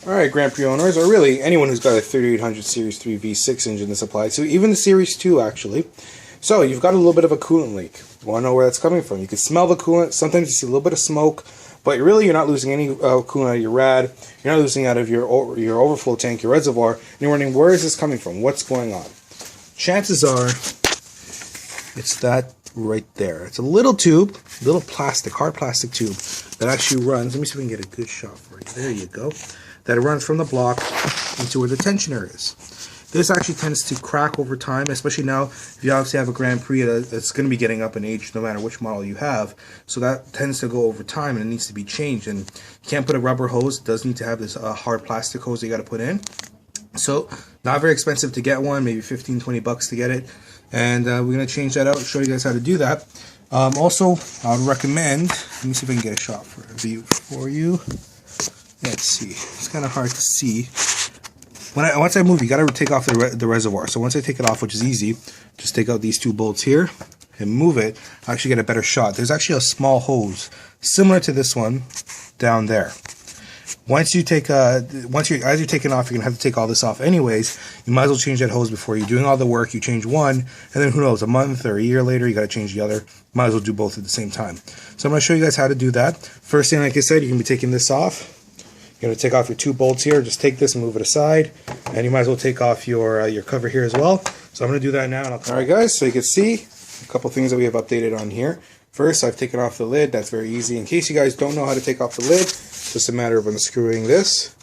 Alright, Grand Prix owners, or really anyone who's got a 3800 Series 3 V6 engine this applies to, even the Series 2 actually. So you've got a little bit of a coolant leak. You want to know where that's coming from. You can smell the coolant, sometimes you see a little bit of smoke, but really you're not losing any coolant out of your rad, you're not losing out of your overflow tank, your reservoir, and you're wondering where is this coming from, what's going on. Chances are it's that right there. It's a little tube, little plastic, hard plastic tube that actually runs, let me see if we can get a good shot for you, there you go, that runs from the block into where the tensioner is. This actually tends to crack over time, especially now if you obviously have a Grand Prix that's going to be getting up in age no matter which model you have. So that tends to go over time and it needs to be changed. And you can't put a rubber hose, it does need to have this hard plastic hose that you got to put in. So not very expensive to get one, maybe 15-20 bucks to get it. And we're going to change that out and show you guys how to do that. Also, I would recommend, let me see if I can get a shot for a view for you. Let's see, it's kind of hard to see. Once I move, you got to take off the reservoir. So once I take it off, which is easy, just take out these two bolts here and move it. I actually get a better shot. There's actually a small hose similar to this one down there. Once you take, as you're taking off, you're gonna have to take all this off anyways. You might as well change that hose before you're doing all the work. You change one, and then who knows, a month or a year later, you got to change the other. Might as well do both at the same time. So I'm gonna show you guys how to do that. First thing, like I said, you're gonna be taking this off. You're going to take off your two bolts here. Just take this and move it aside. And you might as well take off your cover here as well. So I'm going to do that now. And Alright guys, so you can see a couple things that we have updated on here. First, I've taken off the lid. That's very easy. In case you guys don't know how to take off the lid, it's just a matter of unscrewing this.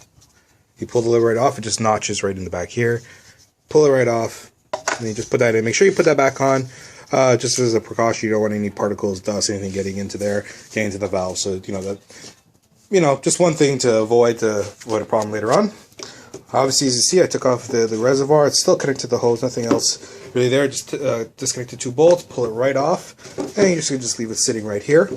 You pull the lid right off. It just notches right in the back here. Pull it right off. And you just put that in. Make sure you put that back on. Just as a precaution, you don't want any particles, dust, anything getting into there, getting into the valve. So, just one thing to avoid a problem later on. Obviously, as you see, I took off the reservoir. It's still connected to the hose, nothing else really there. Just disconnect the two bolts, pull it right off, and you just leave it sitting right here.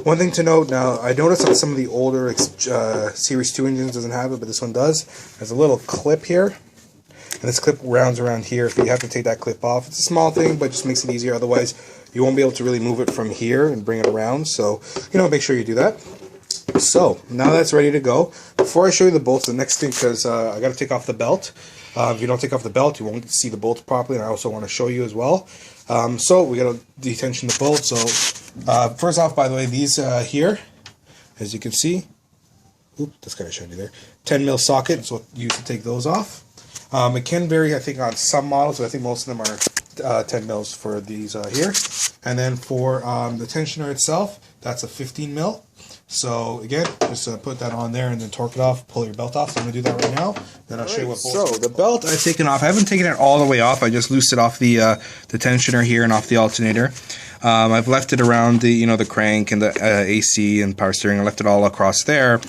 One thing to note now, I noticed that some of the older Series 2 engines doesn't have it, but this one does. There's a little clip here, and this clip rounds around here, so you have to take that clip off. It's a small thing, but it just makes it easier. Otherwise, you won't be able to really move it from here and bring it around. So, make sure you do that. So, now that's ready to go. Before I show you the bolts, the next thing, because I got to take off the belt. If you don't take off the belt, you won't see the bolts properly, and I also want to show you as well. So, we got to detension the bolts. So, first off, by the way, these here, as you can see, that's kind of shiny there, 10mm socket, so you use to take those off. It can vary, I think, on some models, but I think most of them are 10mm for these here. And then for the tensioner itself, that's a 15mm. So again, just put that on there and then torque it off, pull your belt off. So I'm going to do that right now. Then I'll show you what bolts. So the belt I've taken off. I haven't taken it all the way off. I just loosed it off the tensioner here and off the alternator. I've left it around the crank and the AC and power steering. I left it all across there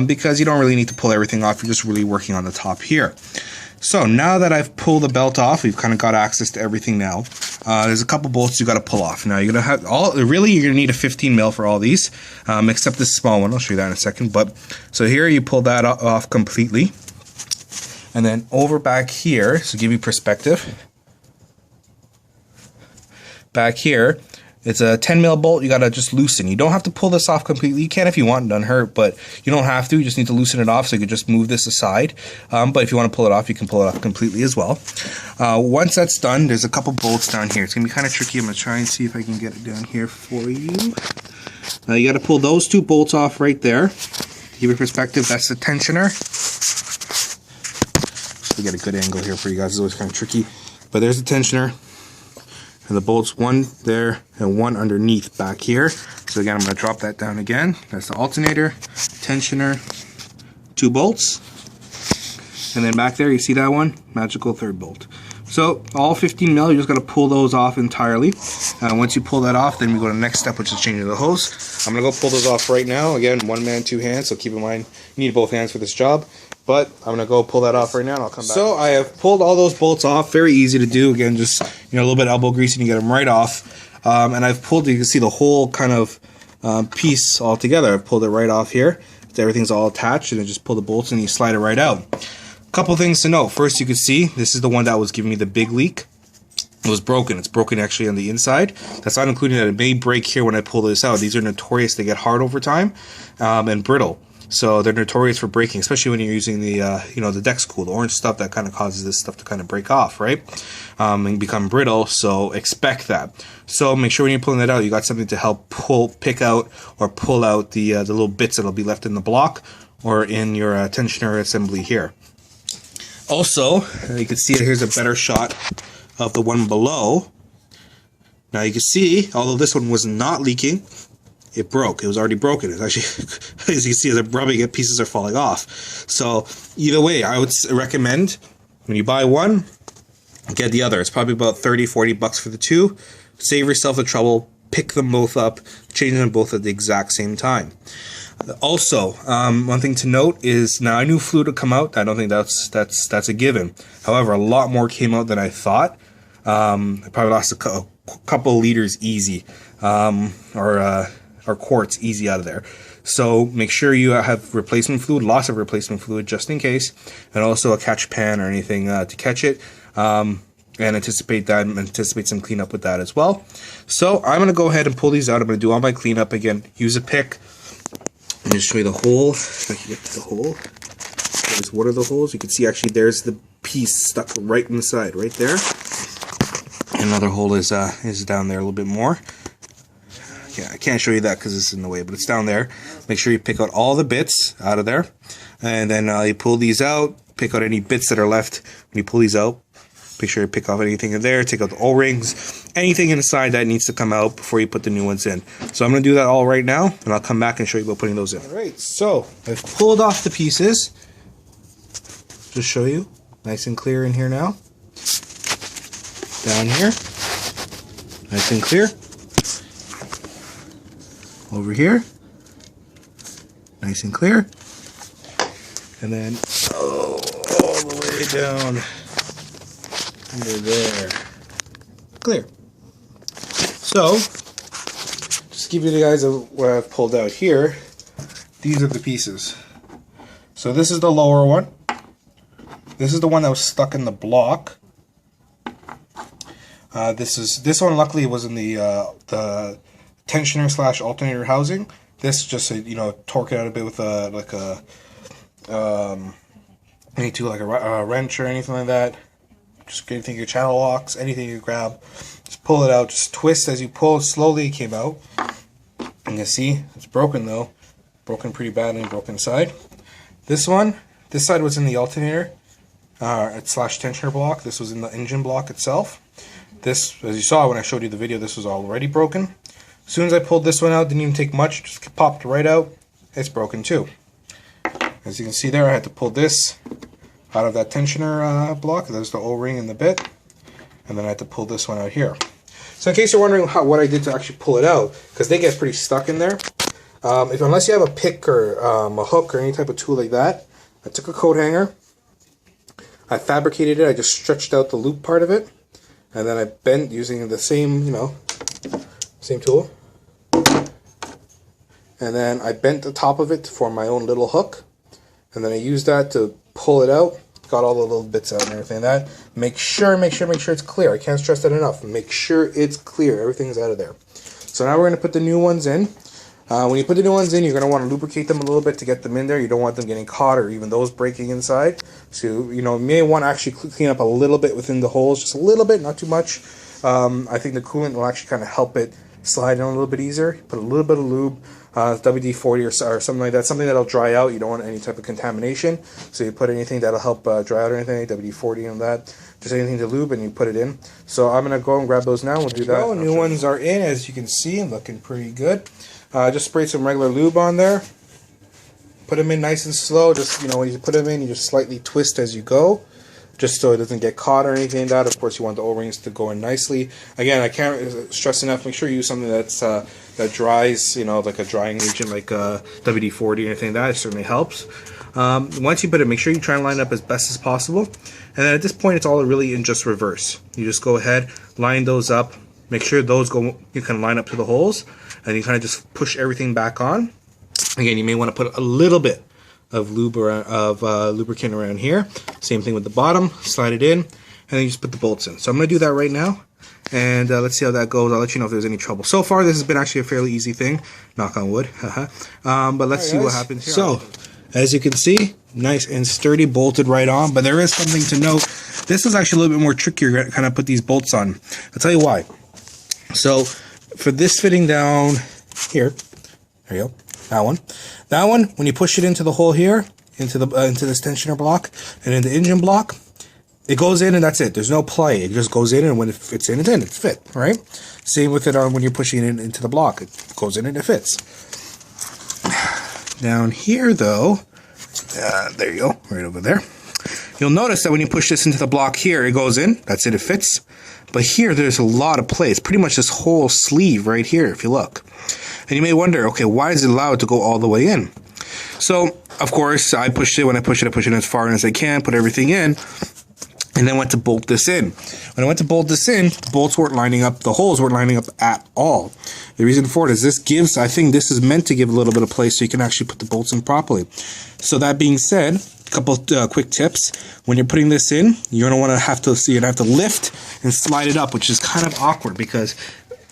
because you don't really need to pull everything off. You're just really working on the top here. So now that I've pulled the belt off, we've kind of got access to everything now. There's a couple bolts you got to pull off. Now you're gonna have you're gonna need a 15mm for all these, except this small one. I'll show you that in a second. But so here you pull that off completely, and then over back here, so give you perspective. Back here, it's a 10mm bolt you gotta just loosen. You don't have to pull this off completely. You can if you want, it doesn't hurt, but you don't have to. You just need to loosen it off, so you can just move this aside. But if you want to pull it off, you can pull it off completely as well. Once that's done, there's a couple bolts down here. It's gonna be kind of tricky. I'm gonna try and see if I can get it down here for you. Now you gotta pull those two bolts off right there. To give you perspective, that's the tensioner. So get a good angle here for you guys. It's always kind of tricky, but there's the tensioner. And the bolts, one there and one underneath back here. So again, I'm going to drop that down again. That's the alternator, tensioner, two bolts. And then back there, you see that one? Magical third bolt. So all 15mm, you just got to pull those off entirely. Once you pull that off, then we go to the next step, which is changing the hose. I'm going to go pull those off right now. Again, one man, two hands, so keep in mind, you need both hands for this job. But I'm going to go pull that off right now and I'll come back. So I have pulled all those bolts off. Very easy to do. Again, just a little bit of elbow grease and you get them right off. And I've pulled, you can see the whole kind of piece all together. I've pulled it right off here. Everything's all attached, and then just pull the bolts and you slide it right out. A couple things to note. First, you can see this is the one that was giving me the big leak. It was broken. It's broken actually on the inside. That's not including that it may break here when I pull this out. These are notorious. They get hard over time and brittle. So they're notorious for breaking, especially when you're using the you know, the deck school, the orange stuff that kind of causes this stuff to kind of break off, right? And become brittle. So expect that. So make sure when you're pulling it out, you got something to help pick out or pull out the little bits that'll be left in the block or in your tensioner assembly here. Also, you can see here's a better shot of the one below. Now you can see, although this one was not leaking, it broke. It was already broken. It's actually, as you can see, as I'm rubbing it, pieces are falling off. So either way, I would recommend when you buy one, get the other. It's probably about 30-40 bucks for the two. Save yourself the trouble. Pick them both up. Change them both at the exact same time. Also, one thing to note is, now I knew fluid would come out. I don't think that's a given. However, a lot more came out than I thought. I probably lost a couple liters easy, or quarts easy out of there. So make sure you have replacement fluid, lots of replacement fluid just in case, and also a catch pan or anything to catch it. And anticipate some cleanup with that as well. So I'm going to go ahead and pull these out. I'm going to do all my cleanup again. Use a pick. I'm going to show you the hole. If I can get to the hole. There's one of the holes. You can see actually there's the piece stuck right inside, right there. Another hole is down there a little bit more. Yeah, I can't show you that because it's in the way, but it's down there. Make sure you pick out all the bits out of there, and then you pull these out. Pick out any bits that are left when you pull these out. Make sure you pick off anything in there. Take out the O-rings, anything inside that needs to come out before you put the new ones in. So I'm going to do that all right now, and I'll come back and show you about putting those in. All right, so I've pulled off the pieces. Just show you, nice and clear in here now. Down here, nice and clear. Over here, nice and clear. And then all the way down under there, clear. So, just give you the guys what I've pulled out here. These are the pieces. So this is the lower one. This is the one that was stuck in the block. This one luckily was in the tensioner / alternator housing. This just torque it out a bit with any tool like a wrench or anything like that. Just anything, your channel locks, anything you grab, just pull it out. Just twist as you pull. Slowly it came out. You can see it's broken though, broken pretty badly, broken side. This side was in the alternator / tensioner block. This was in the engine block itself. This, as you saw when I showed you the video, this was already broken. As soon as I pulled this one out, didn't even take much, just popped right out. It's broken too. As you can see there, I had to pull this out of that tensioner block. There's the O-ring and the bit. And then I had to pull this one out here. So in case you're wondering what I did to actually pull it out, because they get pretty stuck in there, unless you have a pick or a hook or any type of tool like that, I took a coat hanger, I fabricated it, I just stretched out the loop part of it, and then I bent using the same, same tool. And then I bent the top of it to form my own little hook. And then I used that to pull it out. Got all the little bits out and everything like that. Make sure it's clear. I can't stress that enough. Make sure it's clear. Everything's out of there. So now we're going to put the new ones in. When you put the new ones in, you're going to want to lubricate them a little bit to get them in there. You don't want them getting caught or even those breaking inside. So, you may want to actually clean up a little bit within the holes. Just a little bit, not too much. I think the coolant will actually kind of help it slide in a little bit easier. Put a little bit of lube, WD-40 or something like that, something that'll dry out. You don't want any type of contamination, so you put anything that'll help dry out or anything, WD-40 and that, just anything to lube, and you put it in. So I'm going to go and grab those now. We'll do that. New ones are in, as you can see, looking pretty good. Just sprayed some regular lube on there. Put them in nice and slow. Just, when you put them in, you just slightly twist as you go, just so it doesn't get caught or anything like that. Of course, you want the O-rings to go in nicely. Again, I can't stress enough, make sure you use something that's that dries, like a drying agent like WD-40 or anything like that. It certainly helps. Once you put it, make sure you try and line up as best as possible. And then at this point, it's all really in just reverse. You just go ahead, line those up, make sure those you can line up to the holes, and you kind of just push everything back on. Again, you may want to put a little bit of lubricant around here. Same thing with the bottom. Slide it in, and then you just put the bolts in. So I'm going to do that right now, And let's see how that goes. I'll let you know if there's any trouble. So far, this has been actually a fairly easy thing. Knock on wood. But let's see what happens here. So, as you can see, nice and sturdy, bolted right on. But there is something to note. This is actually a little bit more trickier to kind of put these bolts on. I'll tell you why. So, for this fitting down here, there you go, that one, when you push it into the hole here, into this tensioner block, and in the engine block, it goes in and that's it. There's no play. It just goes in, and when it fits in, it's fit, right? Same with it on when you're pushing it into the block. It goes in and it fits. Down here, though, there you go, right over there. You'll notice that when you push this into the block here, it goes in. That's it, it fits. But here, there's a lot of play. It's pretty much this whole sleeve right here, if you look. And you may wonder, okay, why is it allowed to go all the way in? So, of course, I pushed it. When I push it as far in as I can, put everything in, and then went to bolt this in. When I went to bolt this in, the bolts weren't lining up, the holes weren't lining up at all. The reason for it is this gives, I think this is meant to give a little bit of place so you can actually put the bolts in properly. So that being said, a couple quick tips. When you're putting this in, you're going to want to have to see, you're going to have to lift and slide it up, which is kind of awkward because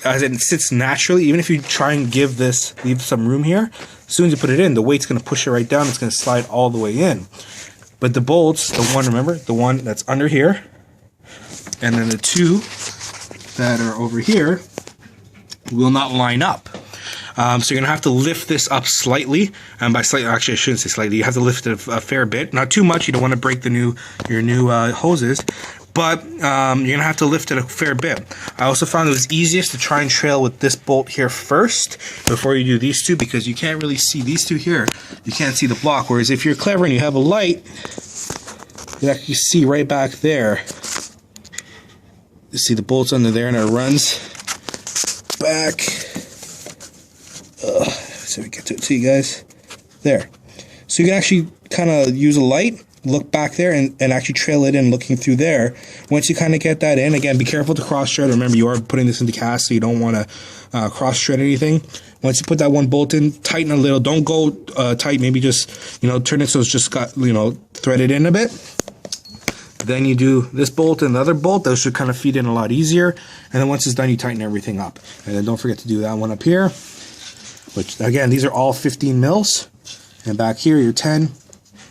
as it sits naturally, even if you try and leave some room here, as soon as you put it in, the weight's going to push it right down. It's going to slide all the way in. But the bolts, remember, the one that's under here, and then the two that are over here will not line up. So you're going to have to lift this up slightly, and by slightly, actually I shouldn't say slightly, you have to lift it a fair bit. Not too much, you don't want to break your new hoses, but you're going to have to lift it a fair bit. I also found it was easiest to try and trail with this bolt here first before you do these two, because you can't really see these two here. You can't see the block, whereas if you're clever and you have a light, you actually see right back there. You see the bolts under there, and it runs back. So we get to it to you guys. There. So you can actually kind of use a light, look back there, and actually trail it in looking through there. Once you kind of get that in, again, be careful to cross-thread. Remember, you are putting this into cast, so you don't want to cross-thread anything. Once you put that one bolt in, tighten a little. Don't go tight. Maybe just, turn it so it's just got, threaded in a bit. Then you do this bolt and the other bolt. Those should kind of feed in a lot easier. And then once it's done, you tighten everything up. And then don't forget to do that one up here, which, again, these are all 15 mils. And back here, you're 10.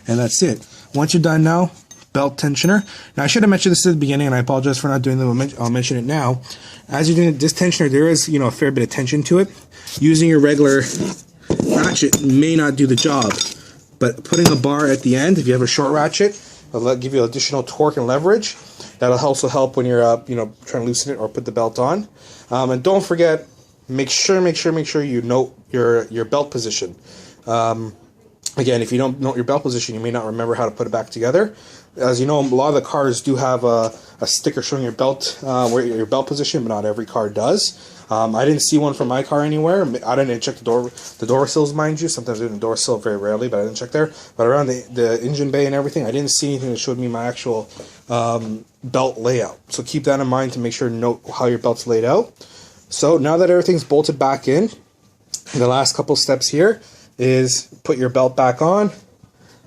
And that's it. Once you're done now, belt tensioner. Now, I should have mentioned this at the beginning, and I apologize for not doing that. I'll mention it now. As you're doing this tensioner, there is, a fair bit of tension to it. Using your regular ratchet may not do the job. But putting a bar at the end, if you have a short ratchet, it'll give you additional torque and leverage. That'll also help when you're, trying to loosen it or put the belt on. And don't forget, make sure you note your belt position. Again, if you don't note your belt position, you may not remember how to put it back together. As you know, a lot of the cars do have a sticker showing your belt, where your belt position, but not every car does. I didn't see one for my car anywhere. I didn't check the door sills, mind you. Sometimes I do the door sill, very rarely, but I didn't check there. But around the engine bay and everything, I didn't see anything that showed me my actual belt layout. So keep that in mind to make sure to note how your belt's laid out. So now that everything's bolted back in, the last couple steps here is put your belt back on,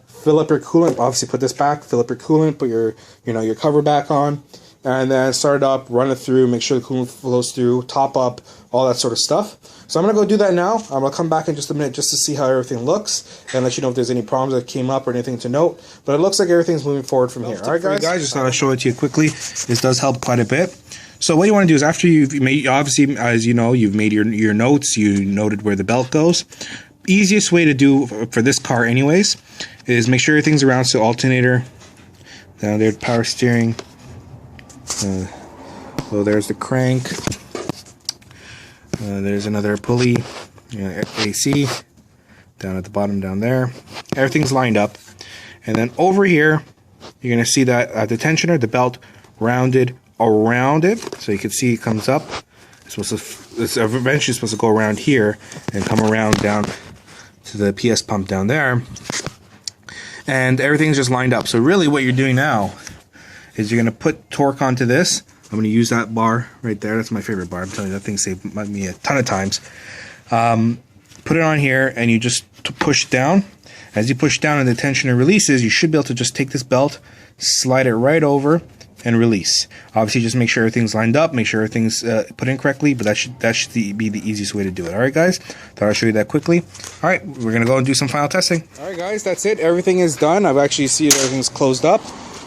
fill up your coolant, obviously put this back, fill up your coolant, put your cover back on, and then start it up, run it through, make sure the coolant flows through, top up, all that sort of stuff. So I'm going to go do that now. I'm going to come back in just a minute just to see how everything looks and let you know if there's any problems that came up or anything to note. But it looks like everything's moving forward from here. All right, guys, just thought I'd show it to you quickly. This does help quite a bit. So what you want to do is, after you've made, obviously, as you know, you've made your notes, you noted where the belt goes. Easiest way to do for this car anyways is make sure everything's around. So alternator, down there, power steering, so there's the crank, there's another pulley, AC, down at the bottom down there. Everything's lined up. And then over here, you're going to see that the tensioner, the belt rounded around it. So you can see it comes up. It's eventually supposed to go around here and come around down to the PS pump down there. And everything's just lined up. So really what you're doing now is you're going to put torque onto this. I'm going to use that bar right there. That's my favorite bar. I'm telling you, that thing saved me a ton of times. Put it on here and you just push down. As you push down and the tensioner releases, you should be able to just take this belt, slide it right over, and release. Obviously, just make sure everything's lined up, make sure everything's put in correctly, but that should be the easiest way to do it. Alright guys, thought I'd show you that quickly. Alright, we're going to go and do some final testing. Alright guys, that's it. Everything is done. I've actually seen everything's closed up.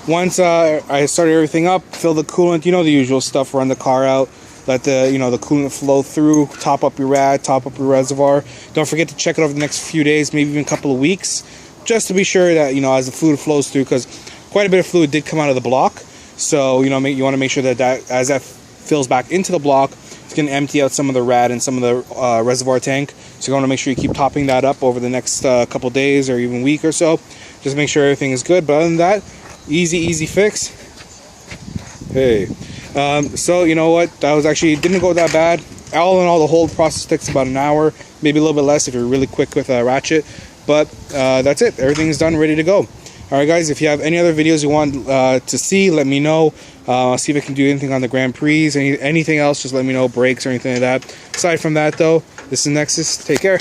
Once I started everything up, fill the coolant, you know the usual stuff, run the car out, let the the coolant flow through, top up your rad, top up your reservoir. Don't forget to check it over the next few days, maybe even a couple of weeks, just to be sure that as the fluid flows through, because quite a bit of fluid did come out of the block. So you want to make sure that as that fills back into the block, it's going to empty out some of the rad and some of the reservoir tank. So you want to make sure you keep topping that up over the next couple days or even week or so. Just make sure everything is good. But other than that, easy fix. Hey, so you know what? That was actually didn't go that bad. All in all, the whole process takes about an hour, maybe a little bit less if you're really quick with a ratchet. But that's it. Everything's done, ready to go. Alright guys, if you have any other videos you want to see, let me know. I'll see if I can do anything on the Grand Prix. Anything else, just let me know. Brakes or anything like that. Aside from that though, this is Nexus. Take care.